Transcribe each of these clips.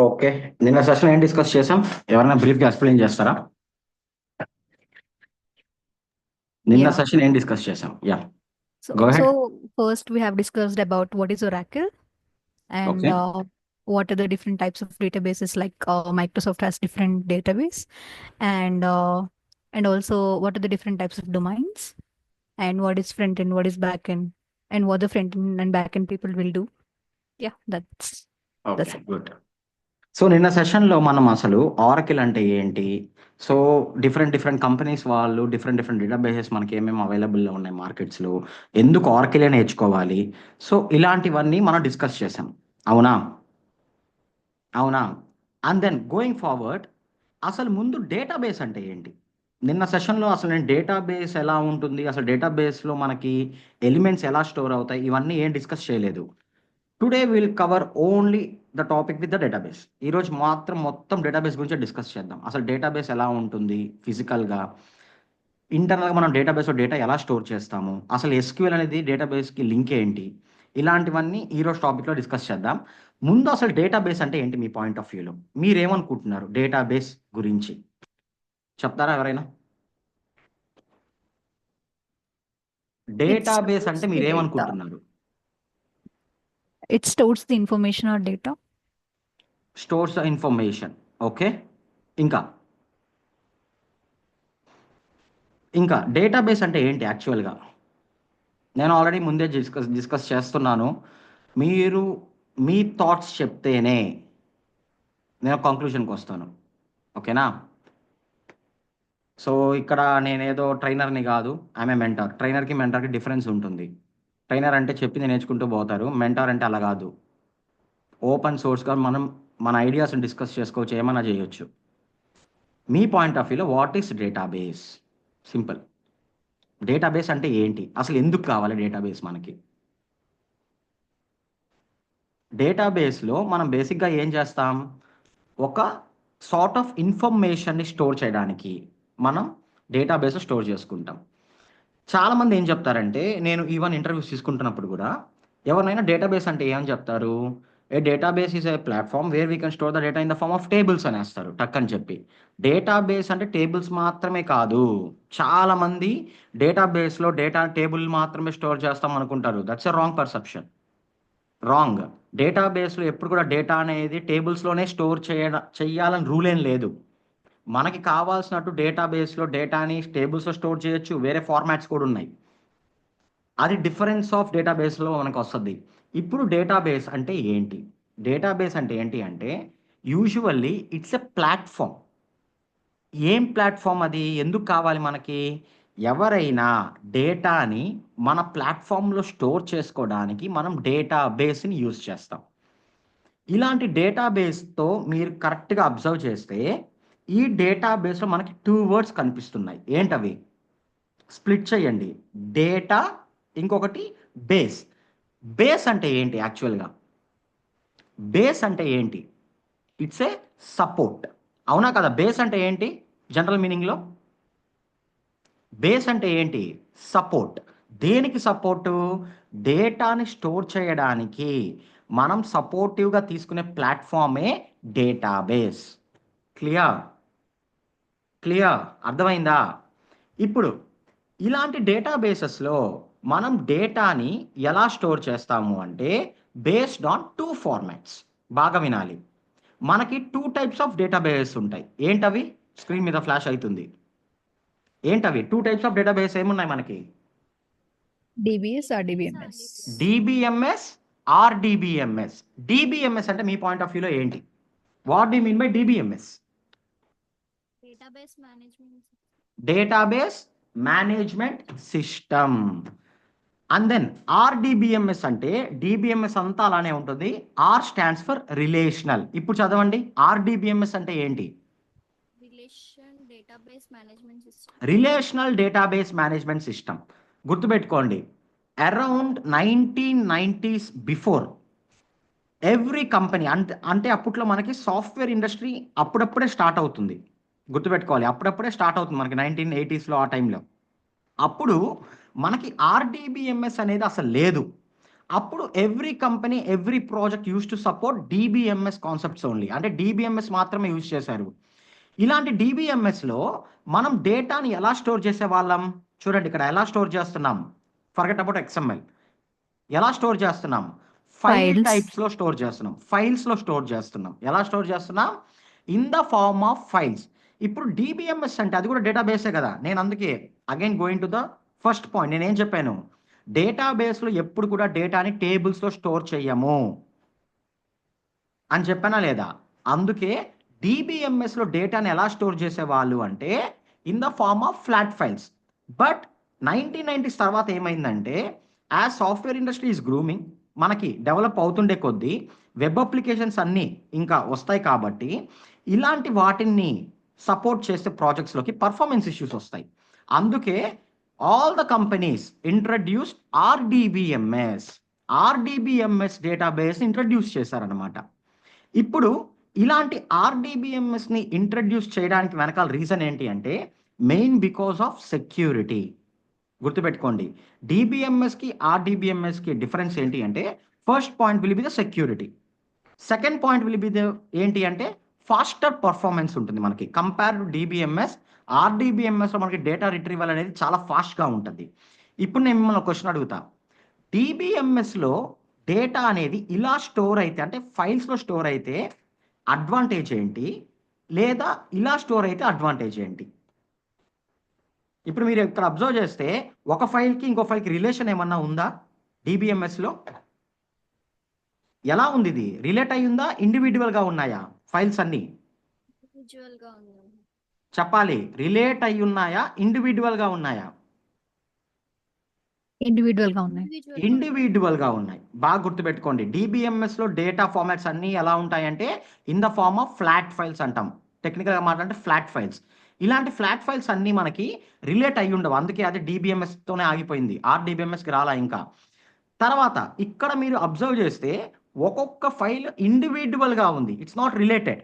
Okay. నిన్న session ఏం discuss చేసాం? ఎవరైనా బ్రీఫ్‌గా ఎక్స్‌ప్లెయిన్ చేస్తారా? నిన్న Yeah. సెషన్ ఏం డిస్కస్ చేసాం? Yeah! So, go ahead. so first we have discussed about what is Oracle and okay. what are the different types of databases. Like Microsoft has different database, and also what are the different types of domains, and what is front end, what is back end, and what the front end and back end people will do. Yeah, that's okay. it. Good. So నిన్న సెషన్‌లో మనం అసలు Oracle అంటే ఏంటి? So different companies వాళ్ళు different databases మనకి ఏమేమి అవైలబుల్‌లో ఉన్నాయి మార్కెట్స్‌లో. ఎందుకు ఆరకిలే నేర్చుకోవాలి? సో ఇలాంటివన్నీ మనం డిస్కస్ చేసాం. అవునా? అవునా? అండ్ దెన్ గోయింగ్ ఫార్వర్డ్ అసలు ముందు డేటాబేస్ అంటే ఏంటి? నిన్న సెషన్‌లో అసలు నేను డేటాబేస్ ఎలా ఉంటుంది? అసలు డేటాబేస్‌లో మనకి ఎలిమెంట్స్ ఎలా స్టోర్ అవుతాయి? ఇవన్నీ ఏం డిస్కస్ చేయలేదు. Today will cover only the topic with the database. ఈరోజు మాత్రం మొత్తం డేటాబేస్ గురించే డిస్కస్ చేద్దాం. అసలు డేటాబేస్ ఎలా ఉంటుంది ఫిజికల్‌గా? ఇంటర్నల్‌గా మనం డేటాబేస్‌లో డేటా ఎలా స్టోర్ చేస్తాము? అసలు ఎస్‌క్యూఎల్ అనేది డేటాబేస్‌కి లింక్ ఏంటి? ఇలాంటివన్నీ ఈరోజు టాపిక్‌లో డిస్కస్ చేద్దాం. ముందు అసలు డేటాబేస్ అంటే ఏంటి మీ పాయింట్ ఆఫ్ వ్యూలో? మీరేమనుకుంటున్నారు డేటాబేస్ గురించి? చెప్తారా ఎవరైనా? It డేటాబేస్ అంటే stores the data. మీరేమనుకుంటున్నారు? It stores the information or data. Stores information. Okay. ఇంకా? ఇంకా డేటాబేస్ అంటే ఏంటి యాక్చువల్‌గా? నేను ఆల్రెడీ ముందే డిస్కస్ చేస్తున్నాను. మీరు మీ థాట్స్ చెప్తేనే నేను కంక్లూషన్‌కి వస్తాను. ఓకేనా? సో, ఇక్కడ నేనేదో ట్రైనర్‌ని గాదు. I'm a mentor. ట్రైనర్‌కి, మెంటార్‌కి డిఫరెన్స్ ఉంటుంది. ట్రైనర్ అంటే చెప్పింది నేర్చుకుంటూ పోతారు. మెంటార్ అంటే అలా గాదు. ఓపెన్ సోర్స్‌గా మనం మన ఐడియాస్‌ని డిస్కస్ చేసుకోవచ్చు. ఏమన్నా జేయొచ్చు. మీ పాయింట్ ఆఫ్ వ్యూలో what is database? Simple. Database అంటే ఏంటి? అసలు ఎందుకు కావాలి డేటాబేస్ మనకి? డేటాబేస్‌లో మనం బేసిక్‌గా ఏం చేస్తాం? ఒక సార్ట్ ఆఫ్ ఇన్ఫర్మేషన్‌ని స్టోర్ చేయడానికి మనం డేటాబేస్‌లో స్టోర్ చేసుకుంటాం. చాలామంది ఏం చెప్తారంటే, నేను ఈవెన్ ఇంటర్వ్యూస్ తీసుకుంటున్నప్పుడు గూడా, ఎవరినైనా డేటాబేస్ అంటే ఏమని చెప్తారు? A database is a platform where we can store the data in the form of tables అనేస్తారు టక్కని చెప్పి. డేటాబేస్ అంటే టేబుల్స్ మాత్రమే కాదు. చాలామంది డేటాబేస్‌లో డేటా టేబుల్ మాత్రమే స్టోర్ చేస్తాం అనుకుంటారు. That's a wrong perception. Wrong. డేటాబేస్‌లో ఎప్పుడు కూడా డేటా అనేది టేబుల్స్‌లోనే స్టోర్ చెయ్యాలని రూల్ ఏం లేదు. మనకి కావాల్సినట్టు డేటాబేస్‌లో డేటాని టేబుల్స్‌లో స్టోర్ చేయొచ్చు. వేరే ఫార్మాట్స్ కూడా ఉన్నాయి. అది డిఫరెన్స్ ఆఫ్ డేటాబేస్‌లో మనకొస్తది. ఇప్పుడు డేటాబేస్ అంటే ఏంటి? డేటాబేస్ అంటే ఏంటి అంటే, యూజువల్లీ ఇట్స్ ఎ ప్లాట్‌ఫార్మ్. ఏం ప్లాట్‌ఫార్మ్ అది? ఎందుకు కావాలి మనకి? ఎవరైనా డేటాని మన ప్లాట్‌ఫార్మ్‌లో స్టోర్ చేసుకోవడానికి మనం డేటాబేస్‌ని యూజ్ చేస్తాం. ఇలాంటి డేటాబేస్‌తో మీరు కరెక్ట్‌గా అబ్జర్వ్ చేస్తే, ఈ డేటాబేస్‌లో మనకి 2 వర్డ్స్ కనిపిస్తున్నాయి. ఏంటవి? స్ప్లిట్ చేయండి. డేటా, ఇంకొకటి బేస్. బేస్ అంటే ఏంటి యాక్చువల్‌గా? బేస్ అంటే ఏంటి? It's a support. అవునా కదా? బేస్ అంటే ఏంటి జనరల్ మీనింగ్‌లో? బేస్ అంటే ఏంటి? సపోర్ట్. దేనికి సపోర్టు? డేటాని స్టోర్ చేయడానికి మనం సపోర్టివ్‌గా తీసుకునే ప్లాట్‌ఫార్మే డేటాబేస్. క్లియర్? క్లియర్. అర్థమైందా? ఇప్పుడు ఇలాంటి డేటాబేసెస్‌లో మనం డేటాని ఎలా స్టోర్ చేస్తాము అంటే బేస్డ్ ఆన్ 2 ఫార్మాట్స్. బాగా వినాలి. మనకి 2 టైప్స్ ఆఫ్ డేటాబేసెస్ ఉంటాయి. ఏంటవి? స్క్రీన్ మీద ఫ్లాష్ అయితుంది. ఏంటవి? 2 టైప్స్ ఆఫ్ డేటాబేస్ ఏమున్నాయి మనకి? DBS or DBMS. DBMS, RDBMS. DBMS అంటే మీ పాయింట్ ఆఫ్ వ్యూలో ఏంటి? What do you mean by DBMS? Database management system. And then RDBMS అంటే డీబీఎంఎస్ అంతా అలానే ఉంటుంది. R stands for relational. ఇప్పుడు చదవండి. ఆర్‌డీబీఎంఎస్ అంటే ఏంటి? Relational database management system. గుర్తుపెట్టుకోండి. Around 1990s before every company అంటే అప్పట్లో మనకి సాఫ్ట్‌వేర్ ఇండస్ట్రీ అప్పుడప్పుడే స్టార్ట్ అవుతుంది. గుర్తుపెట్టుకోవాలి. అప్పుడప్పుడే స్టార్ట్ అవుతుంది మనకి 1980స్‌లో ఆ టైంలో. అప్పుడు మనకి ఆర్‌డీబీఎంఎస్ అనేది అసలు లేదు. అప్పుడు every company every project use to support DBMS concepts only, అంటే డిబిఎంఎస్ మాత్రమే యూజ్ చేశారు. ఇలాంటి డిబిఎంఎస్లో మనం డేటాని ఎలా స్టోర్ చేసే వాళ్ళం? చూడండి ఇక్కడ ఎలా స్టోర్ చేస్తున్నాం. Forget about XML. ఎలా స్టోర్ చేస్తున్నాం? File Files. టైప్స్లో స్టోర్ చేస్తున్నాం, ఫైల్స్లో స్టోర్ చేస్తున్నాం. ఎలా స్టోర్ చేస్తున్నాం? In the form of files. ఇప్పుడు డిబిఎంఎస్ అంటే అది కూడా డేటాబేసే కదా. నేను అందుకే again going to the first point, నేనేం చెప్పాను? డేటాబేస్లో ఎప్పుడు కూడా డేటాని టేబుల్స్లో స్టోర్ చేయము అని చెప్పానా లేదా? అందుకే డిబిఎంఎస్లో డేటాని ఎలా స్టోర్ చేసేవాళ్ళు అంటే in the form of flat files. But 1990s తర్వాత ఏమైందంటే as software industry is grooming, మనకి డెవలప్ అవుతుండే కొద్దీ వెబ్ అప్లికేషన్స్ అన్నీ ఇంకా వస్తాయి కాబట్టి ఇలాంటి వాటిని సపోర్ట్ చేసే ప్రాజెక్ట్స్లోకి పర్ఫార్మెన్స్ ఇష్యూస్ వస్తాయి. అందుకే all the companies introduce RDBMS database introduce చేశారనమాట. ఇప్పుడు ఇలాంటి ఆర్డిబిఎంఎస్ని ఇంట్రడ్యూస్ చేయడానికి వెనకాల రీజన్ ఏంటి అంటే మెయిన్ బికాస్ ఆఫ్ సెక్యూరిటీ. గుర్తుపెట్టుకోండి, డిబిఎంఎస్కి ఆర్డిబిఎంఎస్కి డిఫరెన్స్ ఏంటి అంటే first point will be the security, second point will be the ఏంటి అంటే ఫాస్టర్ పర్ఫార్మెన్స్ ఉంటుంది మనకి కంపేర్ టు డిబిఎంఎస్. ఆర్డిబిఎంఎస్లో మనకి డేటా రిట్రీవల్ అనేది చాలా ఫాస్ట్గా ఉంటుంది. ఇప్పుడు నేను మిమ్మల్ని క్వశ్చన్ అడుగుతా, డిబిఎంఎస్లో డేటా అనేది ఇలా స్టోర్ అయితే అంటే ఫైల్స్లో స్టోర్ అయితే అడ్వాంటేజ్ ఏంటి, లేదా ఇలా స్టోర్ అయితే అడ్వాంటేజ్ ఏంటి? ఇప్పుడు మీరు ఇక్కడ అబ్జర్వ్ చేస్తే ఒక ఫైల్కి ఇంకో ఫైల్కి రిలేషన్ ఏమన్నా ఉందా? డిబిఎంఎస్లో ఎలా ఉంది? ఇది రిలేట్ అయి ఉందా, ఇండివిజువల్గా ఉన్నాయా ఫైల్స్ అన్నీ? ఇండివిజువల్గా ఉంది. చెప్పాలి, రిలేట్ అయి ఉన్నాయా, ఇండివిజువల్గా ఉన్నాయా? ఇండివిజువల్గా ఉన్నాయి. ఇండివిజువల్గా ఉన్నాయి. బాగా గుర్తుపెట్టుకోండి, డిబిఎంఎస్లో డేటా ఫార్మాట్స్ అన్నీ ఎలా ఉంటాయంటే in the form of flat files అంటాం. టెక్నికల్గా మాట్లాడితే ఫ్లాట్ ఫైల్స్. ఇలాంటి ఫ్లాట్ ఫైల్స్ అన్నీ మనకి రిలేట్ అయ్యి ఉండవు, అందుకే అది డిబిఎంఎస్తోనే ఆగిపోయింది, ఆర్డిబిఎంఎస్కి రాలా ఇంకా. తర్వాత ఇక్కడ మీరు అబ్జర్వ్ చేస్తే ఒక్కొక్క ఫైల్ ఇండివిజువల్గా ఉంది, ఇట్స్ నాట్ రిలేటెడ్.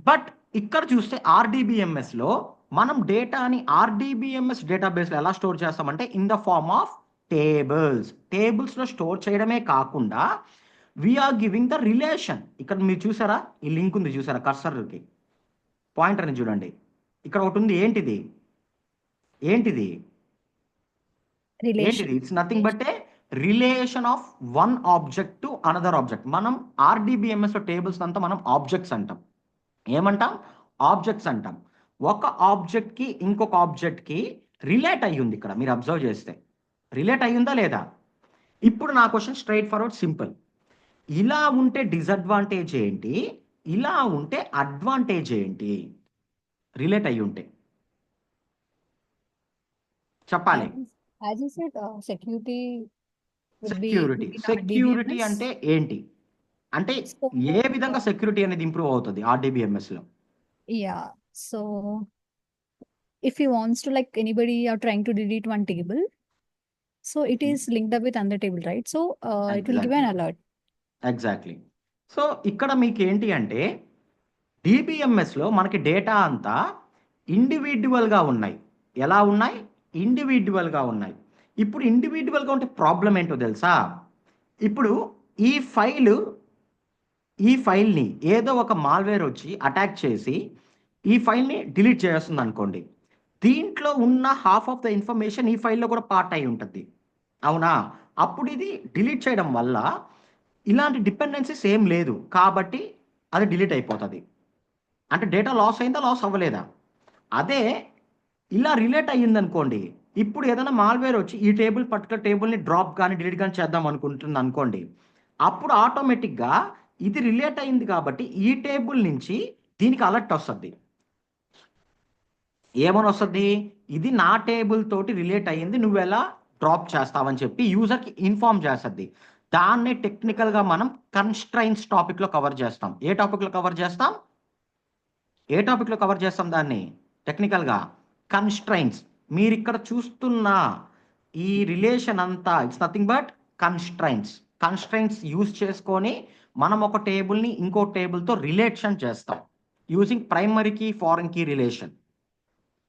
బట్ ఇక్కడ చూస్తే ఆర్డిబిఎంఎస్లో మనం డేటాని ఆర్డిబిఎంఎస్ డేటాబేస్లో ఎలా స్టోర్ చేస్తామంటే ఇన్ ద ఫార్మ్ ఆఫ్ టేబుల్స్లో స్టోర్ చేయడమే కాకుండా వీఆర్ గివింగ్ ద రిలేషన్. ఇక్కడ మీరు చూసారా, ఈ లింక్ ఉంది చూసారా, కర్సర్కి పాయింటర్ని చూడండి, ఇక్కడ ఒకటి ఉంది. ఏంటిది? Relation. It's nothing but A relation of one object to another object. మనం ఆర్డిబిఎంఎస్లో టేబుల్స్ అంతా మనం ఆబ్జెక్ట్స్ అంటాం. ఏమంటాం? ఆబ్జెక్ట్స్ అంటాం. ఒక ఆబ్జెక్ట్కి ఇంకొక ఆబ్జెక్ట్కి రిలేట్ అయ్యి ఉంది. ఇక్కడ మీరు అబ్జర్వ్ చేస్తే రిలేట్ అయ్యిందా లేదా? ఇప్పుడు నా క్వశ్చన్ స్ట్రైట్ ఫార్వర్డ్ సింపుల్, ఇలా ఉంటే డిసడ్వాంటేజ్ ఏంటి, ఇలా ఉంటే అడ్వాంటేజ్ ఏంటి? రిలేట్ అయ్యి ఉంటే చెప్పాలి. As you said, security would be security within security RDBMS. అంటే ఏంటి? అంటే So, ఏ విధంగా సెక్యూరిటీ అనేది ఇంప్రూవ్ అవుతుంది ఆర్డిబిఎంఎస్లో? yeah. So if he wants to, like, anybody are trying to delete one table, so it is linked up with another table, right? So it will give an alert. Exactly. So ఇక్కడ మీకు ఏంటి అంటే డిబిఎంఎస్లో మనకి data అంతా ఇండివిజువల్గా ఉన్నాయి. ఎలా ఉన్నాయి? ఇండివిజువల్గా ఉన్నాయి. ఇప్పుడు ఇండివిజువల్గా ఉంటే ప్రాబ్లం ఏంటో తెలుసా? ఇప్పుడు ఈ ఫైల్ని ఏదో ఒక మాల్వేర్ వచ్చి అటాక్ చేసి ఈ ఫైల్ని డిలీట్ చేస్తుంది అనుకోండి, దీంట్లో ఉన్న హాఫ్ ఆఫ్ ద ఇన్ఫర్మేషన్ ఈ ఫైల్లో కూడా పార్ట్ అయి ఉంటుంది, అవునా? అప్పుడు ఇది డిలీట్ చేయడం వల్ల ఇలాంటి డిపెండెన్సీస్ ఏం లేదు కాబట్టి అది డిలీట్ అయిపోతుంది. అంటే డేటా లాస్ అయిందా, లాస్ అవ్వలేదా? అదే ఇలా రిలేట్ అయ్యింది అనుకోండి, ఇప్పుడు ఏదైనా మాల్వేర్ వచ్చి ఈ పర్టికులర్ టేబుల్ని డ్రాప్ కానీ డిలీట్ కానీ చేద్దాం అనుకుంటుంది అనుకోండి, అప్పుడు ఆటోమేటిక్గా ఇది రిలేట్ అయింది కాబట్టి ఈ టేబుల్ నుంచి దీనికి అలర్ట్ వస్తుంది. ఏమని వస్తుంది? ఇది నా టేబుల్ తోటి రిలేట్ అయ్యింది, నువ్వు ఎలా డ్రాప్ చేస్తావని చెప్పి యూజర్కి ఇన్ఫార్మ్ చేస్తుంది. దాన్నే టెక్నికల్గా మనం కన్స్ట్రైన్స్ టాపిక్లో కవర్ చేస్తాం. ఏ టాపిక్లో కవర్ చేస్తాం దాన్ని టెక్నికల్గా? కన్స్ట్రైన్స్. మీరు ఇక్కడ చూస్తున్న ఈ రిలేషన్ అంతా it's nothing but constraints use చేసుకొని మనం ఒక టేబుల్ని ఇంకో టేబుల్తో రిలేషన్ చేస్తాం using primary key foreign key relation.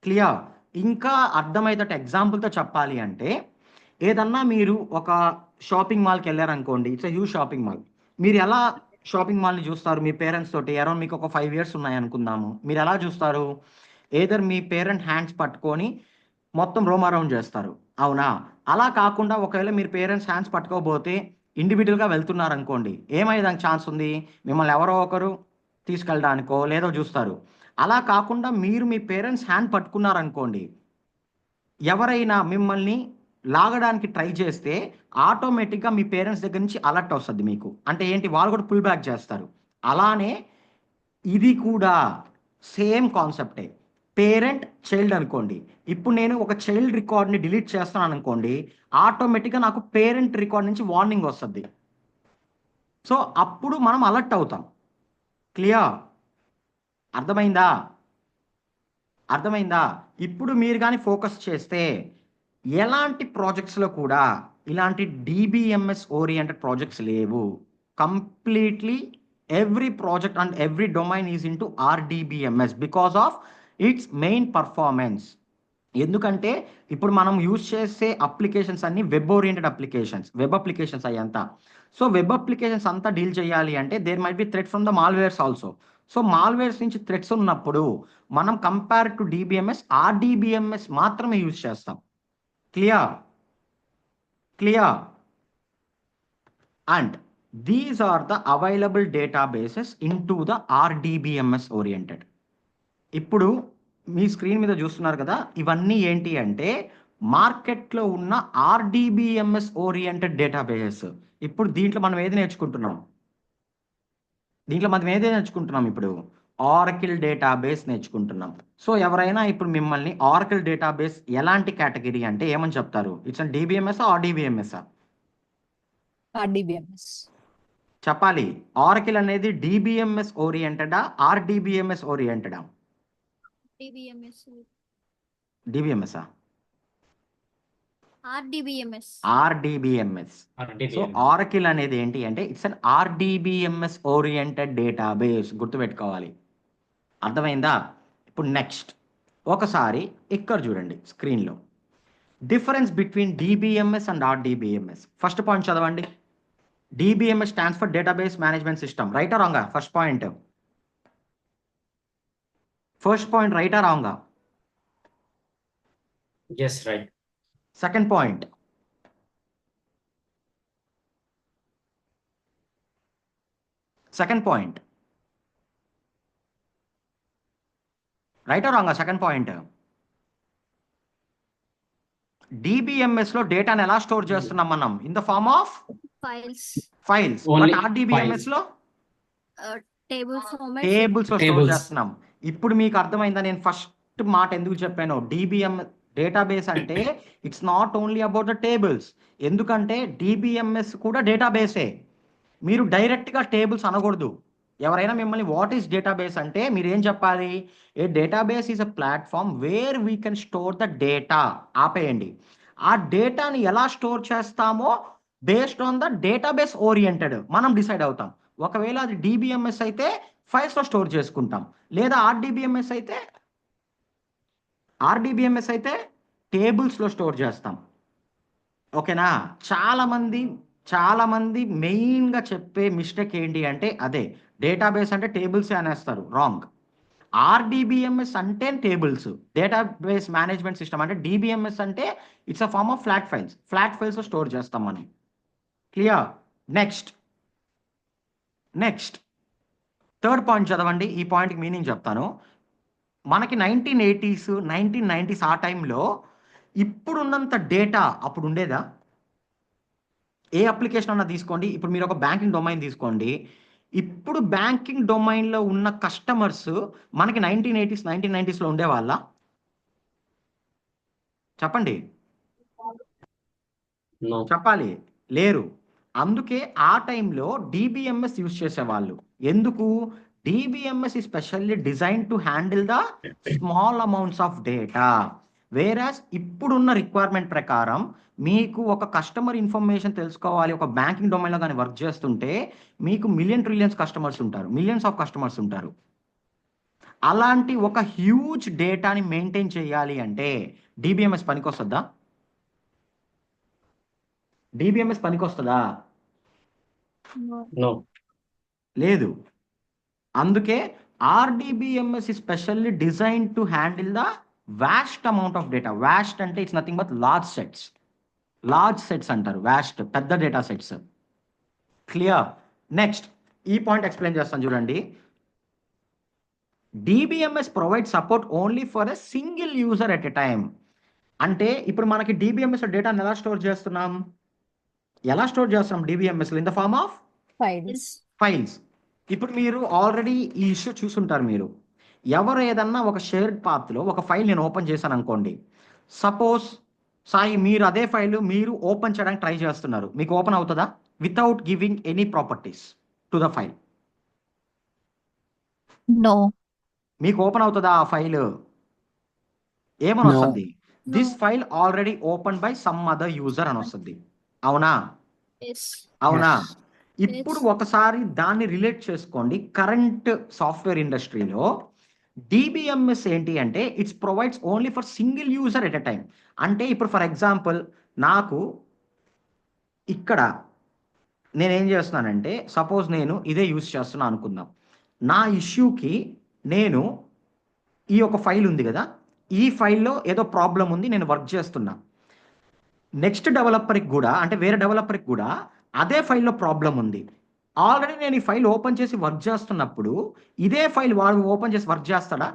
Clear? ఇంకా అర్థమయ్యేటట్టు ఎగ్జాంపుల్తో చెప్పాలి అంటే ఏదన్నా మీరు ఒక షాపింగ్ మాల్కి వెళ్ళారనుకోండి, ఇట్స్ హ్యూజ్ షాపింగ్ మాల్. మీరు ఎలా షాపింగ్ మాల్ని చూస్తారు? మీ పేరెంట్స్ తోటి అరౌండ్ మీకు ఒక 5 ఇయర్స్ ఉన్నాయి అనుకుందాము. మీరు ఎలా చూస్తారు? ఏదర్ మీ పేరెంట్ హ్యాండ్స్ పట్టుకొని మొత్తం రోమ్ అరౌండ్ చేస్తారు, అవునా? అలా కాకుండా ఒకవేళ మీరు పేరెంట్స్ హ్యాండ్స్ పట్టుకోకపోతే ఇండివిజువల్గా వెళ్తున్నారు అనుకోండి, ఏమయ్యేదానికి ఛాన్స్ ఉంది? మిమ్మల్ని ఎవరో ఒకరు తీసుకెళ్ళడానికో లేదో చూస్తారు. అలా కాకుండా మీరు మీ పేరెంట్స్ హ్యాండ్ పట్టుకున్నారనుకోండి, ఎవరైనా మిమ్మల్ని లాగడానికి ట్రై చేస్తే ఆటోమేటిక్గా మీ పేరెంట్స్ దగ్గర నుంచి అలర్ట్ వస్తుంది మీకు. అంటే ఏంటి? వాళ్ళు కూడా పుల్ బ్యాక్ చేస్తారు. అలానే ఇది కూడా సేమ్ కాన్సెప్టే. పేరెంట్ చైల్డ్ అనుకోండి, ఇప్పుడు నేను ఒక చైల్డ్ రికార్డ్ని డిలీట్ చేస్తున్నాను అనుకోండి, ఆటోమేటిక్గా నాకు పేరెంట్ రికార్డ్ నుంచి వార్నింగ్ వస్తుంది. సో అప్పుడు మనం అలర్ట్ అవుతాం. క్లియర్? అర్థమైందా? అర్థమైందా? ఇప్పుడు మీరు కానీ ఫోకస్ చేస్తే ఎలాంటి ప్రాజెక్ట్స్లో కూడా ఇలాంటి డిబిఎంఎస్ ఓరియంటెడ్ ప్రాజెక్ట్స్ లేవు. Completely every project and every domain is into RDBMS because of its main performance. ఎందుకంటే ఇప్పుడు మనం యూజ్ చేసే అప్లికేషన్స్ అన్ని web oriented applications, web applications అయ్యంతా. సో వెబ్ అప్లికేషన్స్ అంతా డీల్ చేయాలి అంటే there might be threat from the malwares also. So malwares నుంచి థ్రెట్స్ ఉన్నప్పుడు మనం కంపేర్ టు డిబిఎంఎస్ ఆర్డిబిఎంఎస్ మాత్రమే యూజ్ చేస్తాం. Clear? Clear? And these are the available databases into the RDBMS oriented. ఇప్పుడు మీ screen మీద చూస్తున్నారు కదా, ఇవన్నీ ఏంటి అంటే మార్కెట్లో ఉన్న ఆర్డిబిఎంఎస్ ఓరియంటెడ్ డేటాబేసెస్. ఇప్పుడు దీంట్లో మనం ఏది నేర్చుకుంటున్నాం? ఇప్పుడు ఆరకిల్ డేటాబేస్ నేర్చుకుంటున్నాం. సో ఎవరైనా ఇప్పుడు మిమ్మల్ని ఆరకిల్ డేటాబేస్ ఎలాంటి కేటగిరీ అంటే ఏమని చెప్తారు? It's DBMS RDBMS? RDBMS. చెప్పాలి. ఆరకిల్ అనేది డిబిఎంఎస్ ఓరియంటెడా ఆర్డిబిఎంఎస్ ఓరియంటెడా? DBMS. DBMS RDBMS. RDBMS. So Oracle అనేది ఏంటి అంటే it's an RDBMS oriented database. గుర్తుపెట్టుకోవాలి. అర్థమైందా? ఇప్పుడు నెక్స్ట్ ఒకసారి ఇక్కడ చూడండి స్క్రీన్లో, difference between DBMS and RDBMS. First point చదవండి. DBMS stands for database management system. రైటా రాంగా? ఫస్ట్ పాయింట్ రైటా రాంగా? Yes, right. సెకండ్ పాయింట్ రైటా రాంగా? సెకండ్ పాయింట్, డిబిఎంఎస్ లో డేటాను ఎలా స్టోర్ చేస్తున్నాం మనం? In the form of Files. Files. Only but RDBMS లో Table format. టేబుల్స్ లో స్టోర్ Tables. చేస్తున్నాం. ఇప్పుడు మీకు అర్థమైందా నేను ఫస్ట్ మాట ఎందుకు చెప్పాను? డిబిఎం డేటాబేస్ అంటే it's not only about the tables. ఎందుకంటే డిబిఎంఎస్ కూడా డేటాబేసే. మీరు డైరెక్ట్గా టేబుల్స్ అనకూడదు. ఎవరైనా మిమ్మల్ని వాట్ ఈస్ డేటాబేస్ అంటే మీరు ఏం చెప్పాలి? A database is a platform where we can store the data. ఆపేయండి. ఆ డేటాని ఎలా స్టోర్ చేస్తామో based on the database oriented మనం డిసైడ్ అవుతాం. ఒకవేళ అది డిబిఎంఎస్ అయితే ఫైల్స్లో స్టోర్ చేసుకుంటాం, లేదా ఆర్డిబిఎంఎస్ అయితే టేబుల్స్లో స్టోర్ చేస్తాం. ఓకేనా? చాలా మంది మెయిన్గా చెప్పే మిస్టేక్ ఏంటి అంటే అదే, డేటాబేస్ అంటే టేబుల్స్ అనేస్తారు. రాంగ్. ఆర్డిబిఎంఎస్ అంటే టేబుల్స్, డేటాబేస్ మేనేజ్మెంట్ సిస్టమ్ అంటే డిబిఎంఎస్ అంటే it's a form of flat files store చేస్తాం మనం. క్లియర్? నెక్స్ట్ థర్డ్ పాయింట్ చదవండి. ఈ పాయింట్కి మీనింగ్ చెప్తాను. మనకి 1980s 1990s ఆ టైంలో ఇప్పుడున్నంత డేటా అప్పుడు ఉండేదా? ఏ అప్లికేషన్ అన్నా తీసుకోండి. ఇప్పుడు మీరు ఒక బ్యాంకింగ్ డొమైన్ తీసుకోండి. ఇప్పుడు బ్యాంకింగ్ డొమైన్లో ఉన్న కస్టమర్స్ మనకి 1980s 1990s ఉండేవాళ్ళ? చెప్పండి. No. చెప్పాలి. లేరు. అందుకే ఆ టైంలో డిబిఎంఎస్ యూజ్ చేసేవాళ్ళు. ఎందుకు? DBMS is specially design to handle the small amounts of data. Whereas ఇప్పుడున్న రిక్వైర్మెంట్ ప్రకారం మీకు ఒక కస్టమర్ ఇన్ఫర్మేషన్ తెలుసుకోవాలి, ఒక బ్యాంకింగ్ డొమైన్లో కానీ వర్క్ చేస్తుంటే మీకు మిలియన్స్ ఆఫ్ కస్టమర్స్ ఉంటారు. అలాంటి ఒక హ్యూజ్ డేటాని మెయింటైన్ చేయాలి అంటే డిబిఎంఎస్ పనికొస్తుందా? డిబిఎంఎస్ పనికొస్తుందా? No. No. లేదు. అందుకే RDBMS is specially designed to handle the vast amount of data. Vast అంటే it's nothing but large sets. Large sets అంటారు, వాస్ట్ పెద్ద డేటా సెట్స్. క్లియర్? నెక్స్ట్ ఈ పాయింట్ ఎక్స్ప్లెయిన్ చేస్తాను చూడండి. DBMS provide support only for a single user at a time. అంటే ఇప్పుడు మనకి DBMS డేటాను ఎలా స్టోర్ చేస్తున్నాం? DBMS in the form of Files. Files. ఇప్పుడు మీరు ఆల్రెడీ ఈ ఇష్యూ చూసుంటారు. మీరు ఎవరు ఏదన్నా ఒక షేర్డ్ పాత్లో ఒక ఫైల్ నేను ఓపెన్ చేశాను అనుకోండి. సపోజ్ సాయి మీరు అదే ఫైల్ మీరు ఓపెన్ చేయడానికి ట్రై చేస్తున్నారు. మీకు ఓపెన్ అవుతుందా without giving any properties to the file? No. మీకు ఓపెన్ అవుతుందా ఆ ఫైల్? ఏమని No. వస్తుంది? No. This file already open by some other user అని వస్తుంది. అవునా? Yes. అవునా? Yes. ఇప్పుడు ఒకసారి దాన్ని రిలేట్ చేసుకోండి. కరెంట్ సాఫ్ట్వేర్ ఇండస్ట్రీలో డిబిఎంఎస్ ఏంటి అంటే it's provides only for single user at a time. అంటే ఇప్పుడు ఫర్ ఎగ్జాంపుల్ నాకు ఇక్కడ నేనేం చేస్తున్నానంటే సపోజ్ నేను ఇదే యూజ్ చేస్తున్నా అనుకుందాం. నా ఇష్యూకి నేను ఈ ఒక ఫైల్ ఉంది కదా, ఈ ఫైల్లో ఏదో ప్రాబ్లం ఉంది, నేను వర్క్ చేస్తున్నా. నెక్స్ట్ డెవలపర్కి కూడా అంటే వేరే డెవలపర్కి కూడా అదే ఫైల్లో ప్రాబ్లం ఉంది. ఆల్రెడీ నేను ఈ ఫైల్ ఓపెన్ చేసి వర్క్ చేస్తున్నప్పుడు ఇదే ఫైల్ వాడు ఓపెన్ చేసి వర్క్ చేస్తాడా?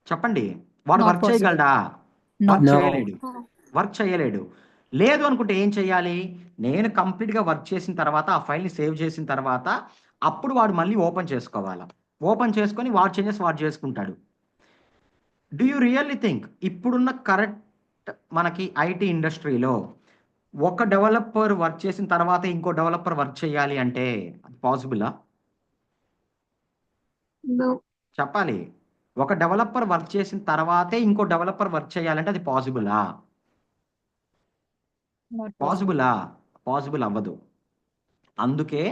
చెప్పండి. వాడు Not work possible. చేయగలడా? No. Work No. చేయలేడు. వర్క్ చేయలేడు. లేదు అనుకుంటే ఏం చేయాలి? నేను కంప్లీట్గా వర్క్ చేసిన తర్వాత ఆ ఫైల్ని సేవ్ చేసిన తర్వాత అప్పుడు వాడు మళ్ళీ ఓపెన్ చేసుకోవాలి. ఓపెన్ చేసుకొని వాడు చేంజెస్ వాడు చేసుకుంటాడు. డూ యూ రియల్లీ థింక్ ఇప్పుడున్న కరెక్ట్ మనకి ఐటీ ఇండస్ట్రీలో ఒక డెవలపర్ వర్క్ చేసిన తర్వాత ఇంకో డెవలపర్ వర్క్ చేయాలి అంటే పాసిబులా? No. చెప్పాలి. ఒక డెవలపర్ వర్క్ చేసిన తర్వాతే ఇంకో డెవలపర్ వర్క్ చేయాలంటే అది పాసిబులా? Not possible. పాసిబులా? పాసిబుల్ అవ్వదు. అందుకే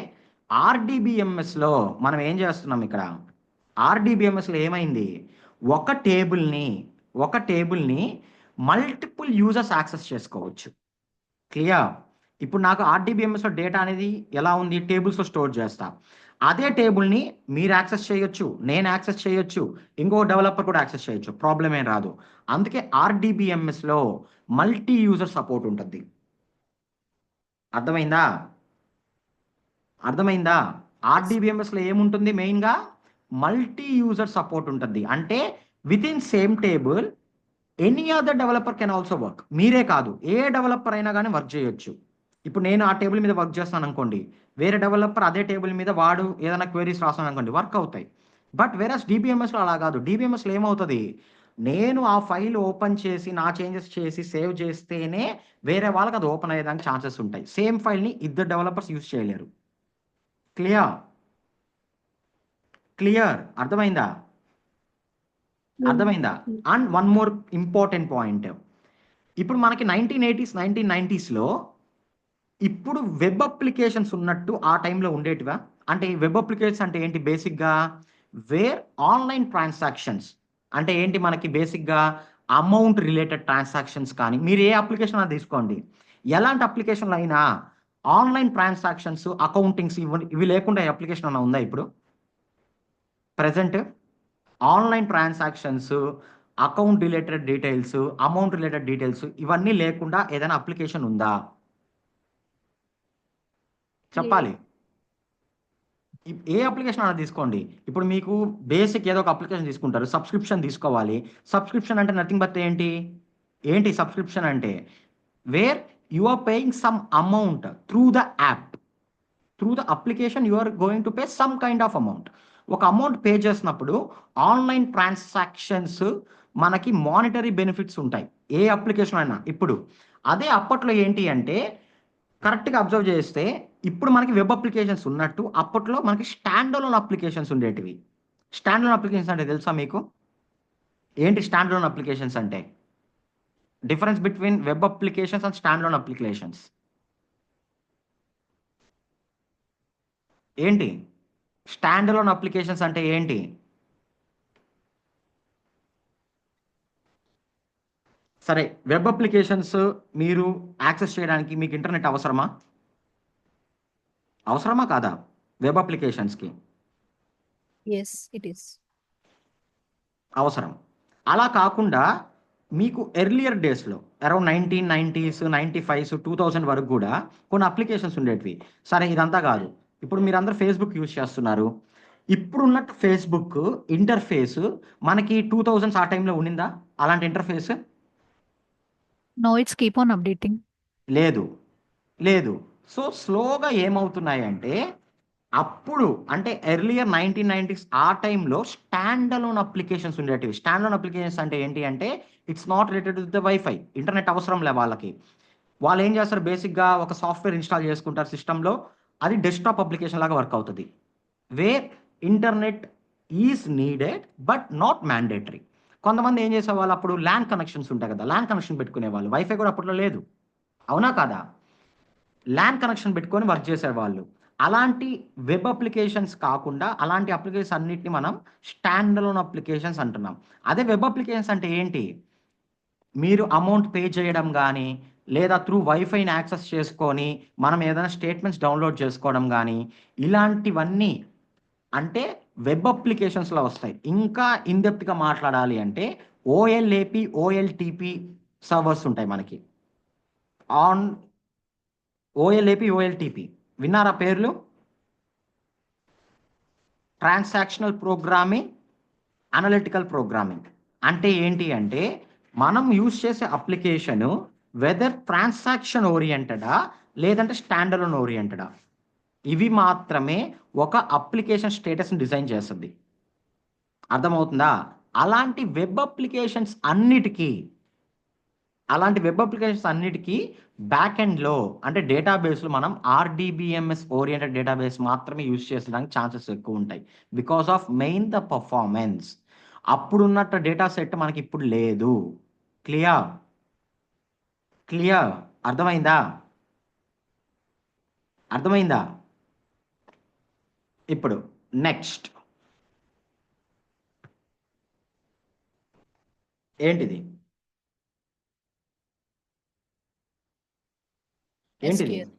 ఆర్డీబీఎంఎస్లో మనం ఏం చేస్తున్నాం ఇక్కడ? ఆర్డీబీఎంఎస్లో ఏమైంది? ఒక టేబుల్ని మల్టిపుల్ యూజర్స్ యాక్సెస్ చేసుకోవచ్చు. క్లియర్? ఇప్పుడు నాకు ఆర్డీబీఎంఎస్లో డేటా అనేది ఎలా ఉంది? టేబుల్స్లో స్టోర్ చేస్తా. అదే టేబుల్ని మీరు యాక్సెస్ చేయొచ్చు, నేను యాక్సెస్ చేయొచ్చు, ఇంకో డెవలపర్ కూడా యాక్సెస్ చేయొచ్చు. ప్రాబ్లం ఏం రాదు. అందుకే ఆర్డీబీఎంఎస్లో మల్టీ యూజర్ సపోర్ట్ ఉంటుంది. అర్థమైందా? అర్థమైందా? ఆర్డీబీఎంఎస్లో ఏముంటుంది? మెయిన్గా మల్టీ యూజర్ సపోర్ట్ ఉంటుంది. అంటే with in same table any other developer can also work. మీరే కాదు, ఏ డెవలపర్ అయినా కానీ వర్క్ చేయొచ్చు. ఇప్పుడు నేను ఆ టేబుల్ మీద వర్క్ చేస్తాను అనుకోండి, వేరే డెవలపర్ అదే టేబుల్ మీద వాడు ఏదైనా క్వెరీస్ రాస్తాను అనుకోండి, వర్క్ అవుతాయి. బట్ వేరస్ డిబిఎంఎస్లో అలా కాదు. డిబిఎంఎస్లో ఏమవుతుంది? నేను ఆ ఫైల్ ఓపెన్ చేసి నా చేంజెస్ చేసి సేవ్ చేస్తేనే వేరే వాళ్ళకి అది ఓపెన్ అయ్యేదానికి ఛాన్సెస్ ఉంటాయి. సేమ్ ఫైల్ని ఇద్దరు డెవలపర్స్ యూజ్ చేయలేరు. క్లియర్? క్లియర్? అర్థమైందా? అర్థమైందా? And one more important point. ఇప్పుడు మనకి 1990s లో ఇప్పుడు వెబ్ అప్లికేషన్స్ ఉన్నట్టు ఆ టైంలో ఉండేటివా? అంటే వెబ్ అప్లికేషన్స్ అంటే ఏంటి? బేసిక్గా వేర్ ఆన్లైన్ ట్రాన్సాక్షన్స్ అంటే ఏంటి? మనకి బేసిక్గా అమౌంట్ రిలేటెడ్ ట్రాన్సాక్షన్స్ కానీ మీరు ఏ అప్లికేషన్ అని తీసుకోండి, ఎలాంటి అప్లికేషన్లు అయినా ఆన్లైన్ ట్రాన్సాక్షన్స్, అకౌంటింగ్స్ ఇవి లేకుండా అప్లికేషన్ అన్న ఉందా ఇప్పుడు present? Online transactions, account related details, amount related details ఇవన్నీ లేకుండా ఏదైనా అప్లికేషన్ ఉందా? చెప్పాలి. ఏ అప్లికేషన్ అలా తీసుకోండి. ఇప్పుడు మీకు బేసిక్ ఏదో ఒక అప్లికేషన్ తీసుకుంటారు, సబ్స్క్రిప్షన్ తీసుకోవాలి. సబ్స్క్రిప్షన్ అంటే నథింగ్ బట్ ఏంటి సబ్స్క్రిప్షన్ అంటే? Where you are paying some amount through the app, through the application you are going to pay some kind of amount. ఒక అమౌంట్ పే చేసినప్పుడు ఆన్లైన్ ట్రాన్సాక్షన్స్ మనకి monetary benefits ఉంటాయి ఏ application అయినా. ఇప్పుడు అదే అప్పట్లో ఏంటి అంటే కరెక్ట్గా అబ్జర్వ్ చేస్తే ఇప్పుడు మనకి వెబ్ అప్లికేషన్స్ ఉన్నట్టు అప్పట్లో మనకి స్టాండ్ అలోన్ అప్లికేషన్స్ ఉండేటివి. స్టాండ్ అలోన్ అప్లికేషన్స్ అంటే తెలుసా మీకు? ఏంటి స్టాండ్ అలోన్ అప్లికేషన్స్ అంటే? Difference between web applications and stand alone applications ఏంటి? స్టాండ్ అలోన్ అప్లికేషన్స్ అంటే ఏంటి? సరే, వెబ్ అప్లికేషన్స్ మీరు యాక్సెస్ చేయడానికి మీకు ఇంటర్నెట్ అవసరమా? అవసరమా కాదా వెబ్ అప్లికేషన్స్కి? Yes, it is. అవసరం. అలా కాకుండా మీకు ఎర్లియర్ డేస్లో అరౌండ్ 1990s 95s 2000 వరకు కూడా కొన్ని అప్లికేషన్స్ ఉండేటివి. సరే, ఇదంతా కాదు. ఇప్పుడు మీరందరూ ఫేస్బుక్ యూజ్ చేస్తున్నారు. ఇప్పుడున్నట్టు ఫేస్బుక్ ఇంటర్ఫేస్ మనకి 2000s ఆ టైంలో ఉండిందా అలాంటి interface? No, it's keep on updating. లేదు, లేదు. సో స్లోగా ఏమవుతున్నాయంటే అప్పుడు అంటే ఎర్లియర్ 1990s ఆ టైంలో స్టాండ్ అలోన్ అప్లికేషన్స్ ఉండేటివి. స్టాండ్ అలోన్ అప్లికేషన్స్ అంటే ఏంటి అంటే it's not related with the wifi. Internet అవసరం లే వాళ్ళకి. వాళ్ళు ఏం చేస్తారు, బేసిక్గా ఒక సాఫ్ట్వేర్ ఇన్స్టాల్ చేసుకుంటారు సిస్టంలో. అది డెస్క్టాప్ అప్లికేషన్ లాగా వర్క్ అవుతుంది. Where internet is needed but not mandatory. కొంతమంది ఏం చేసేవాళ్ళు, అప్పుడు ల్యాన్ కనెక్షన్స్ ఉంటాయి కదా, ల్యాన్ కనెక్షన్ పెట్టుకునేవాళ్ళు. వైఫై కూడా అప్పట్లో లేదు, అవునా కాదా? ల్యాన్ కనెక్షన్ పెట్టుకొని వర్క్ చేసేవాళ్ళు. అలాంటి వెబ్ అప్లికేషన్స్ కాకుండా అలాంటి అప్లికేషన్స్ అన్నిటిని మనం స్టాండ్ అలోన్ అప్లికేషన్స్ అంటున్నాం. అదే వెబ్ అప్లికేషన్స్ అంటే ఏంటి, మీరు అమౌంట్ పే చేయడం కానీ లేదా త్రూ వైఫైని యాక్సెస్ చేసుకొని మనం ఏదైనా స్టేట్మెంట్స్ డౌన్లోడ్ చేసుకోవడం కానీ ఇలాంటివన్నీ అంటే వెబ్ అప్లికేషన్స్లో వస్తాయి. ఇంకా ఇన్డెప్త్గా మాట్లాడాలి అంటే ఓఎల్ఏపి ఓఎల్టీపీ సర్వర్స్ ఉంటాయి మనకి. ఆన్ ఓఎల్ఏపి ఓఎల్టీపీ విన్నారా పేర్లు? Transactional programming, analytical programming. అంటే ఏంటి అంటే మనం యూజ్ చేసే అప్లికేషను వెదర్ ట్రాన్సాక్షన్ ఓరియంటెడా లేదంటే స్టాండ్ అలోన్ ఓరియంటెడా, ఇవి మాత్రమే ఒక అప్లికేషన్ స్టేటస్ని డిజైన్ చేస్తుంది. అర్థమవుతుందా? అలాంటి వెబ్ అప్లికేషన్స్ అన్నిటికీ బ్యాక్ ఎండ్లో అంటే డేటాబేస్లో మనం ఆర్డీబీఎంఎస్ ఓరియంటెడ్ డేటాబేస్ మాత్రమే యూజ్ చేసడానికి ఛాన్సెస్ ఎక్కువ ఉంటాయి. Because of main the performance. అప్పుడున్నట్టు డేటా సెట్ మనకి ఇప్పుడు లేదు. క్లియర్? క్లియర్? అర్థమైందా? అర్థమైందా? ఇప్పుడు నెక్స్ట్ ఏంటిది? ఏంటిది? SQL.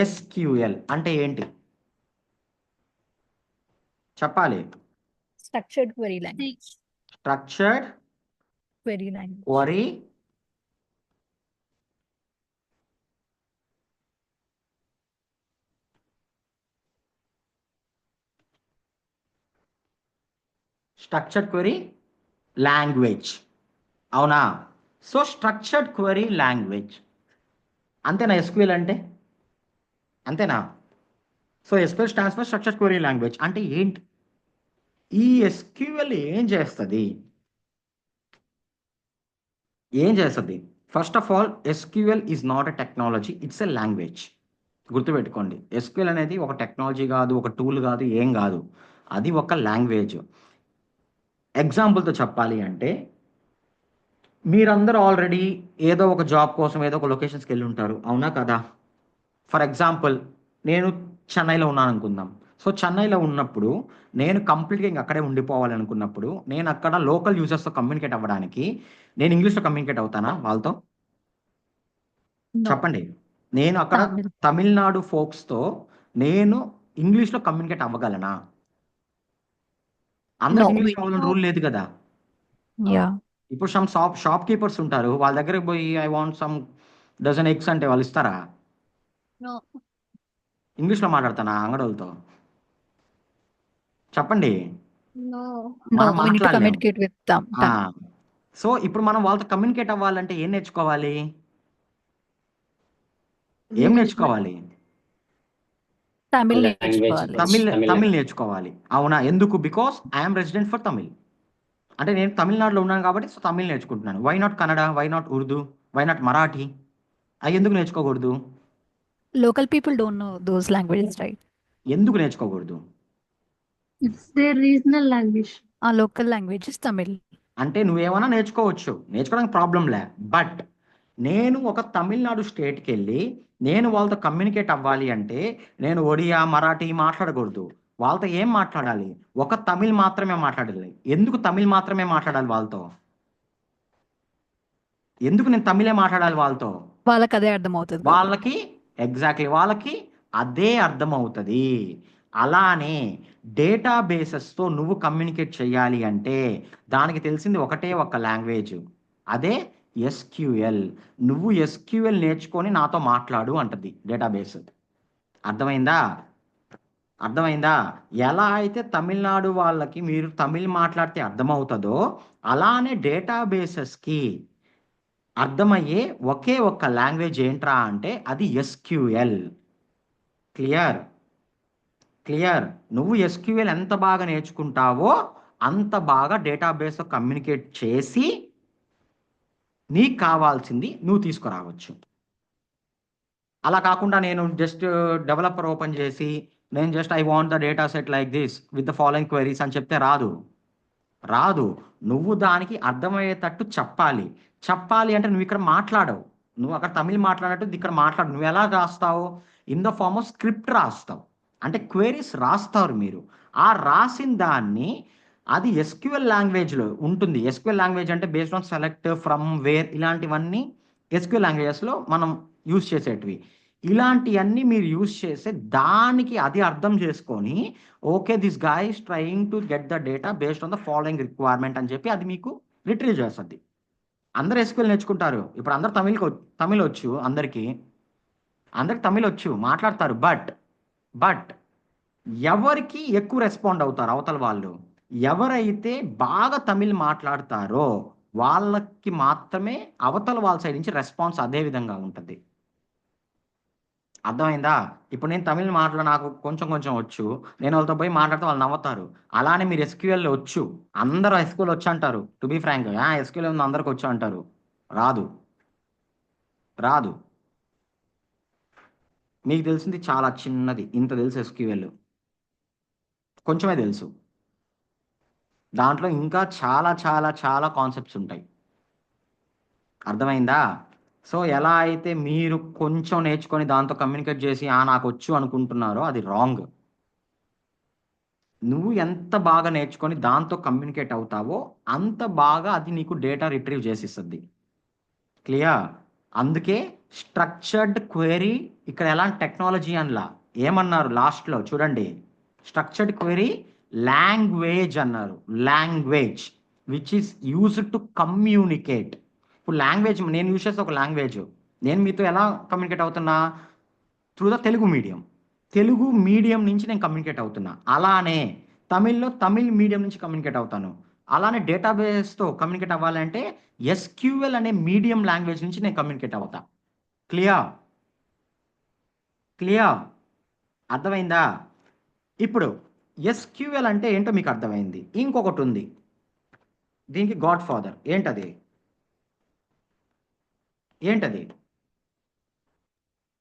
ఎస్క్యూఎల్ అంటే ఏంటి చెప్పాలి? Structured query language. Structured Query language. Query structured query language, అవునా? సో స్ట్రక్చర్డ్ క్వరీ లాంగ్వేజ్ అంతేనా ఎస్క్యూఎల్ అంటే? అంతేనా? So SQL stands for structured query language. అంటే ఏంటి ఈ ఎస్క్యూఎల్? ఏం చేస్తుంది? First of all SQL is not a technology, it's a language. గుర్తుపెట్టుకోండి, ఎస్క్యూఎల్ అనేది ఒక టెక్నాలజీ కాదు, ఒక టూల్ కాదు, ఏం కాదు. అది ఒక లాంగ్వేజ్. ఎగ్జాంపుల్తో చెప్పాలి అంటే మీరందరూ ఆల్రెడీ ఏదో ఒక జాబ్ కోసం ఏదో ఒక లొకేషన్స్కి వెళ్ళి ఉంటారు, అవునా కదా? ఫర్ ఎగ్జాంపుల్ నేను చెన్నైలో ఉన్నాను అనుకుందాం. సో చెన్నైలో ఉన్నప్పుడు నేను కంప్లీట్గా ఇంక అక్కడే ఉండిపోవాలనుకున్నప్పుడు నేను అక్కడ లోకల్ యూజర్స్తో కమ్యూనికేట్ అవ్వడానికి నేను ఇంగ్లీష్లో కమ్యూనికేట్ అవుతానా వాళ్ళతో? No. చెప్పండి. నేను అక్కడ Tamil. తమిళనాడు ఫోక్స్తో నేను ఇంగ్లీష్లో కమ్యూనికేట్ అవ్వగలనా? అందరికి No. ఇంగ్లీష్ కావాలని రూల్ లేదు కదా. Yeah. ఇప్పుడు సమ్ షాప్ కీపర్స్ ఉంటారు, వాళ్ళ దగ్గరికి పోయి I want some dozen eggs అంటే వాళ్ళు ఇస్తారా? No. ఇంగ్లీష్లో మాట్లాడతానా అంగడోళ్ళతో? చెప్పండి. No. No, మనం we need to మాట్లాడలేం. communicate with them. So ఇప్పుడు మనం వాళ్ళతో కమ్యూనికేట్ అవ్వాలంటే ఏం నేర్చుకోవాలి? ఏం నేర్చుకోవాలి? Tamil Language నేర్చుకోవాలి. తమిళ్ నేర్చుకోవాలి, అవునా? ఎందుకు? Because I'm resident for Tamil. అంటే నేను తమిళనాడులో ఉన్నాను కాబట్టి సో తమిళ్ నేర్చుకుంటున్నాను. Why not Kannada, why not Urdu, why not Marathi? అవి ఎందుకు నేర్చుకోకూడదు? Local people don't know those languages, right? ఎందుకు నేర్చుకోకూడదు? It's their regional language. Our local language is Tamil. అంటే నువ్వేమన్నా నేర్చుకోవచ్చు, నేర్చుకోవడానికి ప్రాబ్లం లే. బట్ నేను ఒక తమిళనాడు స్టేట్కి వెళ్ళి నేను వాళ్ళతో కమ్యూనికేట్ అవ్వాలి అంటే నేను ఒడియా మరాఠీ మాట్లాడకూడదు. వాళ్ళతో ఏం మాట్లాడాలి? ఒక తమిళ్ మాత్రమే మాట్లాడాలి. ఎందుకు తమిళ్ మాత్రమే మాట్లాడాలి వాళ్ళతో? ఎందుకు నేను తమిళే మాట్లాడాలి వాళ్ళతో? వాళ్ళకి అదే అర్థమవుతుంది. వాళ్ళకి ఎగ్జాక్ట్లీ వాళ్ళకి అదే అర్థమవుతుంది. అలానే డేటాబేసెస్తో నువ్వు కమ్యూనికేట్ చేయాలి అంటే దానికి తెలిసింది ఒకటే ఒక లాంగ్వేజ్, అదే ఎస్క్యూఎల్. నువ్వు ఎస్క్యూఎల్ నేర్చుకొని నాతో మాట్లాడు అంటది డేటాబేస్. అర్థమైందా? అర్థమైందా? ఎలా అయితే తమిళనాడు వాళ్ళకి మీరు తమిళ్ మాట్లాడితే అర్థమవుతుందో అలానే డేటాబేసెస్కి అర్థమయ్యే ఒకే ఒక్క లాంగ్వేజ్ ఏంట్రా అంటే అది ఎస్క్యూఎల్. క్లియర్? క్లియర్? నువ్వు ఎస్క్యూఎల్ ఎంత బాగా నేర్చుకుంటావో అంత బాగా డేటాబేస్తో కమ్యూనికేట్ చేసి నీకు కావాల్సింది నువ్వు తీసుకురావచ్చు. అలా కాకుండా నేను జస్ట్ డెవలపర్ ఓపెన్ చేసి నేను just I want the data set like this with the following queries అని చెప్తే రాదు. రాదు. నువ్వు దానికి అర్థమయ్యేటట్టు చెప్పాలి. చెప్పాలి అంటే నువ్వు ఇక్కడ మాట్లాడవు. నువ్వు అక్కడ తమిళ్ మాట్లాడినట్టు ఇక్కడ మాట్లాడు. నువ్వు ఎలా రాస్తావు? In the form of script రాస్తావు. అంటే క్వెరీస్ రాస్తారు మీరు. ఆ రాసిన దాన్ని అది ఎస్క్యూఎల్ లాంగ్వేజ్లో ఉంటుంది. ఎస్క్యూఎల్ లాంగ్వేజ్ అంటే based on select, from, where ఇలాంటివన్నీ ఎస్క్యూఎల్ లాంగ్వేజెస్లో మనం యూజ్ చేసేటివి. ఇలాంటివన్నీ మీరు యూజ్ చేసే దానికి అది అర్థం చేసుకొని okay this guy is trying to get the data based on the following requirement అని చెప్పి అది మీకు రిట్రీవ్ చేస్తుంది. అందరు ఎస్క్యూఎల్ నేర్చుకుంటారు. ఇప్పుడు అందరు తమిళ్ వచ్చు, అందరికీ తమిళ్ వచ్చు, మాట్లాడతారు. బట్ ఎవరికి ఎక్కువ రెస్పాండ్ అవుతారు అవతల వాళ్ళు? ఎవరైతే బాగా తమిళ్ మాట్లాడతారో వాళ్ళకి మాత్రమే అవతల వాళ్ళ సైడ్ నుంచి రెస్పాన్స్ అదే విధంగా ఉంటుంది. అర్థమైందా? ఇప్పుడు నేను తమిళ్ నాకు కొంచెం వచ్చు, నేను వాళ్ళతో పోయి మాట్లాడితే వాళ్ళు నవ్వుతారు. అలానే మీరు ఎస్క్యూఎల్ వచ్చు, అందరూ ఎస్క్యూఎల్ వచ్చు అంటారు. టు బీ ఫ్రాంక్ ఎస్క్యూఎల్ ఉంది అందరికి వచ్చు అంటారు. రాదు. మీకు తెలిసింది చాలా చిన్నది, ఇంత తెలుసు ఎస్క్యూఎల్, కొంచెమే తెలుసు. దాంట్లో ఇంకా చాలా చాలా చాలా కాన్సెప్ట్స్ ఉంటాయి. అర్థమైందా? సో ఎలా అయితే మీరు కొంచెం నేర్చుకొని దాంతో కమ్యూనికేట్ చేసి నాకు వచ్చు అనుకుంటున్నారో అది రాంగ్. నువ్వు ఎంత బాగా నేర్చుకొని దాంతో కమ్యూనికేట్ అవుతావో అంత బాగా అది నీకు డేటా రిట్రీవ్ చేసిస్తుంది. క్లియర్? అందుకే స్ట్రక్చర్డ్ క్వెరీ ఇక్కడ ఎలాంటి టెక్నాలజీ అనలా. ఏమన్నారు లాస్ట్లో చూడండి, స్ట్రక్చర్డ్ క్వెరీ లాంగ్వేజ్ అన్నారు. Language which is used to communicate. ఇప్పుడు లాంగ్వేజ్ నేను యూజ్ చేస్తే ఒక లాంగ్వేజ్, నేను మీతో ఎలా కమ్యూనికేట్ అవుతున్నా? త్రూ ద తెలుగు మీడియం నుంచి నేను కమ్యూనికేట్ అవుతున్నా. అలానే తమిళ్లో తమిళ్ మీడియం నుంచి కమ్యూనికేట్ అవుతాను. అలానే డేటాబేస్తో కమ్యూనికేట్ అవ్వాలంటే ఎస్క్యూఎల్ అనే మీడియం లాంగ్వేజ్ నుంచి నేను కమ్యూనికేట్ అవుతా. క్లియర్? అర్థమైందా? ఇప్పుడు ఎస్క్యూఎల్ అంటే ఏంటో మీకు అర్థమైంది. ఇంకొకటి ఉంది దీనికి గాడ్ ఫాదర్. ఏంటది?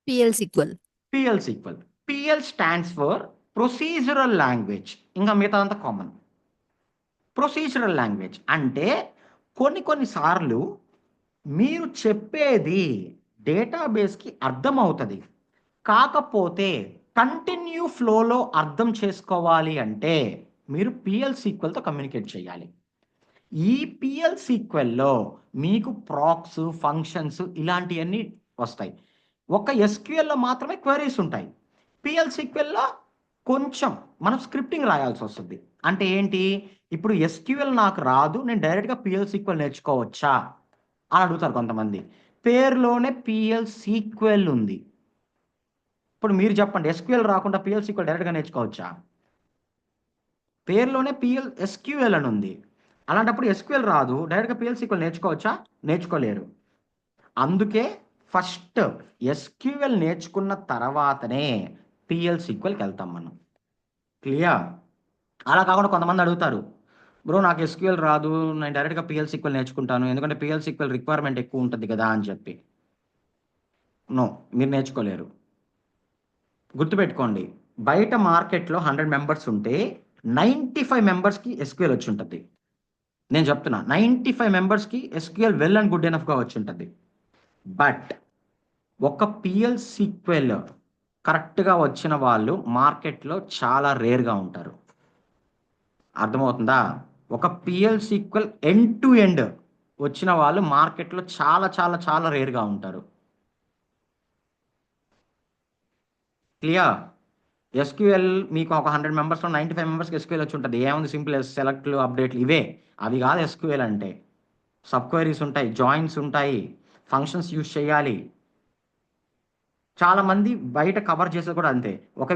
PL SQL. PL stands for procedural language. ఇంకా మిగతా అంతా కామన్. ప్రొసీజరల్ లాంగ్వేజ్ అంటే కొన్నిసార్లు మీరు చెప్పేది డేటాబేస్కి అర్థమవుతుంది, కాకపోతే కంటిన్యూ ఫ్లోలో అర్థం చేసుకోవాలి అంటే మీరు PL SQLతో కమ్యూనికేట్ చేయాలి. ఈ PL SQLలో మీకు ప్రాక్స్, ఫంక్షన్స్ ఇలాంటివన్నీ వస్తాయి. ఒక ఎస్క్యూఎల్లో మాత్రమే క్వెరీస్ ఉంటాయి. PL SQLలో కొంచెం మనం స్క్రిప్టింగ్ రాయాల్సి వస్తుంది. అంటే ఏంటి? ఇప్పుడు ఎస్క్యూఎల్ నాకు రాదు, నేను డైరెక్ట్గా PL SQL నేర్చుకోవచ్చా అని అడుగుతారు కొంతమంది. పేరులోనే PL SQL ఉంది. ఇప్పుడు మీరు చెప్పండి, ఎస్క్యూఎల్ రాకుండా PL SQL డైరెక్ట్గా నేర్చుకోవచ్చా? పేరులోనే SQL అని ఉంది. అలాంటప్పుడు ఎస్క్యూఎల్ రాదు, డైరెక్ట్గా PL SQL నేర్చుకోవచ్చా? నేర్చుకోలేరు. అందుకే ఫస్ట్ ఎస్క్యూఎల్ నేర్చుకున్న తర్వాతనే PL SQLకి వెళ్తాం మనం. క్లియర్? అలా కాకుండా కొంతమంది అడుగుతారు, బ్రో నాకు ఎస్క్యూఎల్ రాదు, నేను డైరెక్ట్గా PL SQL నేర్చుకుంటాను ఎందుకంటే PL SQL రిక్వైర్మెంట్ ఎక్కువ ఉంటుంది కదా అని చెప్పి. నో, మీరు నేర్చుకోలేరు. గుర్తుపెట్టుకోండి, బయట మార్కెట్లో 100 మెంబర్స్ ఉంటే 95 మెంబర్స్కి ఎస్క్యూఎల్ వచ్చి ఉంటుంది. నేను చెప్తున్నా 95 మెంబర్స్కి ఎస్క్యూఎల్ వెల్ అండ్ గుడ్ ఎనఫ్గా వచ్చి ఉంటుంది. బట్ ఒక PL SQL కరెక్ట్గా వచ్చిన వాళ్ళు మార్కెట్లో చాలా రేర్గా ఉంటారు. అర్థమవుతుందా? ఒక PL SQL end to end వచ్చిన వాళ్ళు మార్కెట్లో చాలా చాలా చాలా రేర్గా ఉంటారు. క్లియర్? ఎస్క్యూఎల్ మీకు ఒక 100 మెంబర్స్లో 95 మెంబర్స్కి ఎస్క్యూఎల్ వచ్చి ఉంటుంది. ఏముంది, సింపుల్ సెలెక్ట్లు అప్డేట్లు ఇవే. అవి కాదు ఎస్క్యూఎల్ అంటే. సబ్ క్వైరీస్ ఉంటాయి, జాయిన్స్ ఉంటాయి, ఫంక్షన్స్ యూజ్ చేయాలి. చాలా మంది బయట కవర్ చేసేది కూడా అంతే.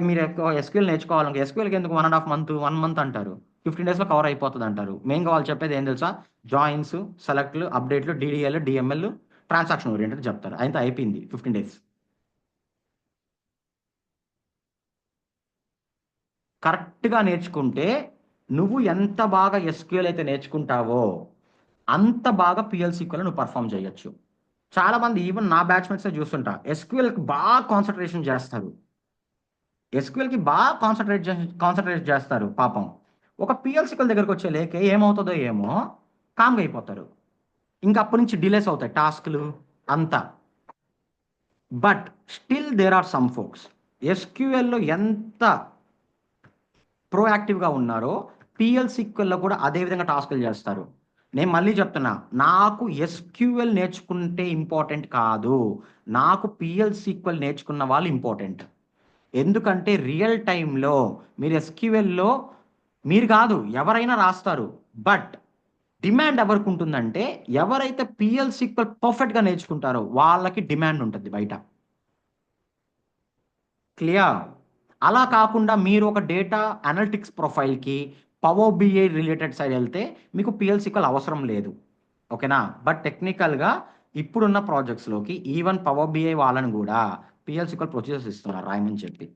మీరు ఎస్క్యూఎల్ నేర్చుకోవాలంటే ఎస్క్యూఎల్కి ఎందుకు 1.5 మంత్ 1 మంత్ అంటారు, 15 డేస్లో కవర్ అయిపోతుంది అంటారు. మెయిన్గా వాళ్ళు చెప్పేది ఏం తెలుసా, జాయిన్స్, సెలెక్ట్లు, అప్డేట్లు, డిడిఎల్, డిఎంఎల్, ట్రాన్సాక్షన్ ఓరియంటెడ్ చెప్తారు. అయితే అయిపోయింది 15 డేస్. కరెక్ట్గా నేర్చుకుంటే నువ్వు ఎంత బాగా ఎస్క్యూఎల్ అయితే నేర్చుకుంటావో అంత బాగా పిఎల్సీక్యూఎల్ నువ్వు పర్ఫామ్ చేయొచ్చు. చాలా మంది ఈవెన్ నా బ్యాచ్మెంట్స్ చూస్తుంటా ఎస్క్యూఎల్కి బాగా కాన్సన్ట్రేషన్ చేస్తారు. ఎస్క్యూఎల్కి బాగా కాన్సన్ట్రేట్ చేస్తారు పాపం. ఒక పిఎల్సీక్యూఎల్ దగ్గరకు వచ్చే లేకే ఏమవుతుందో ఏమో కామ్గా అయిపోతారు. ఇంకా అప్పటి నుంచి డిలేస్ అవుతాయి టాస్క్లు అంతా. But still there are some folks ఎస్క్యూఎల్లో ఎంత ప్రోయాక్టివ్గా ఉన్నారో పిఎల్సీక్యూఎల్లో కూడా అదే విధంగా టాస్క్లు చేస్తారు. నేను మళ్ళీ చెప్తున్నా, నాకు ఎస్క్యూఎల్ నేర్చుకుంటే ఇంపార్టెంట్ కాదు, నాకు పిఎల్సీక్యూఎల్ నేర్చుకున్న వాళ్ళు ఇంపార్టెంట్. ఎందుకంటే రియల్ టైంలో మీరు ఎస్క్యూఎల్లో మీరు కాదు ఎవరైనా రాస్తారు. బట్ డిమాండ్ ఎవరికి ఉంటుందంటే ఎవరైతే పిఎల్సీక్యూఎల్ పర్ఫెక్ట్గా నేర్చుకుంటారో వాళ్ళకి డిమాండ్ ఉంటుంది బయట. క్లియర్? అలా కాకుండా మీరు ఒక డేటా అనలిటిక్స్ ప్రొఫైల్కి పవర్ బిఐ రిలేటెడ్ సైడ్ వెళ్తే మీకు పిఎల్సీక్యూఎల్ అవసరం లేదు. ఓకేనా? బట్ టెక్నికల్గా ఇప్పుడున్న ప్రాజెక్ట్స్లోకి ఈవెన్ పవర్ బిఐ వాళ్ళని కూడా పిఎల్సీక్యూఎల్ ప్రొసీజర్స్ ఇస్తున్నారు రాయమని చెప్పి.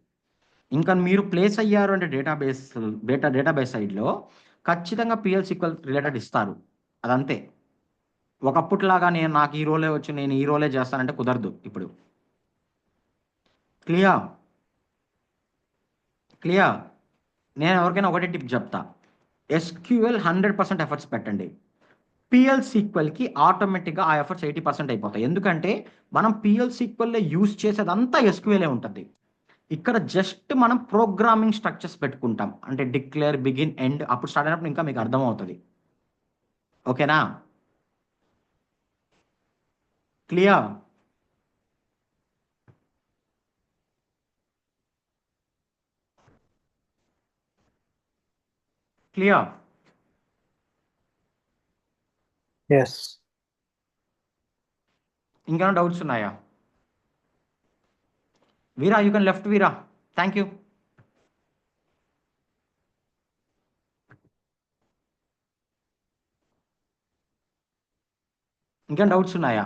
ఇంకా మీరు ప్లేస్ అయ్యారు అంటే డేటాబేస్ సైడ్లో ఖచ్చితంగా పిఎల్సీక్యూఎల్ రిలేటెడ్ ఇస్తారు. అదంతే. ఒకప్పుట్లాగా నాకు ఈ రోలే వచ్చి నేను ఈ రోలే చేస్తానంటే కుదరదు ఇప్పుడు. క్లియర్? నేను ఎవరికైనా ఒకటే టిప్ చెప్తా, ఎస్క్యూఎల్ 100% ఎఫర్ట్స్ పెట్టండి. పిఎల్సీక్యూఎల్కి ఆటోమేటిక్గా ఆ ఎఫర్ట్స్ 80% అయిపోతాయి. ఎందుకంటే మనం పిఎల్సీక్యూఎల్లో యూజ్ చేసేదంతా ఎస్క్యూఎలే ఉంటుంది. ఇక్కడ జస్ట్ మనం ప్రోగ్రామింగ్ స్ట్రక్చర్స్ పెట్టుకుంటాం, అంటే డిక్లేర్, బిగిన్, ఎండ్. అప్పుడు స్టార్ట్ అయినప్పుడు ఇంకా మీకు అర్థమవుతుంది. ఓకేనా? క్లియర్? Yes. ఇంకేమైనా డౌట్స్ ఉన్నాయా? Veera, you can left. Veera, thank you. ఇంకేమైనా డౌట్స్ ఉన్నాయా?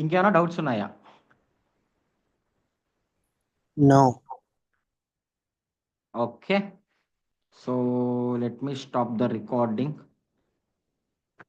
ఇంకేమైనా డౌట్స్ ఉన్నాయా? No. Okay, so let me stop the recording.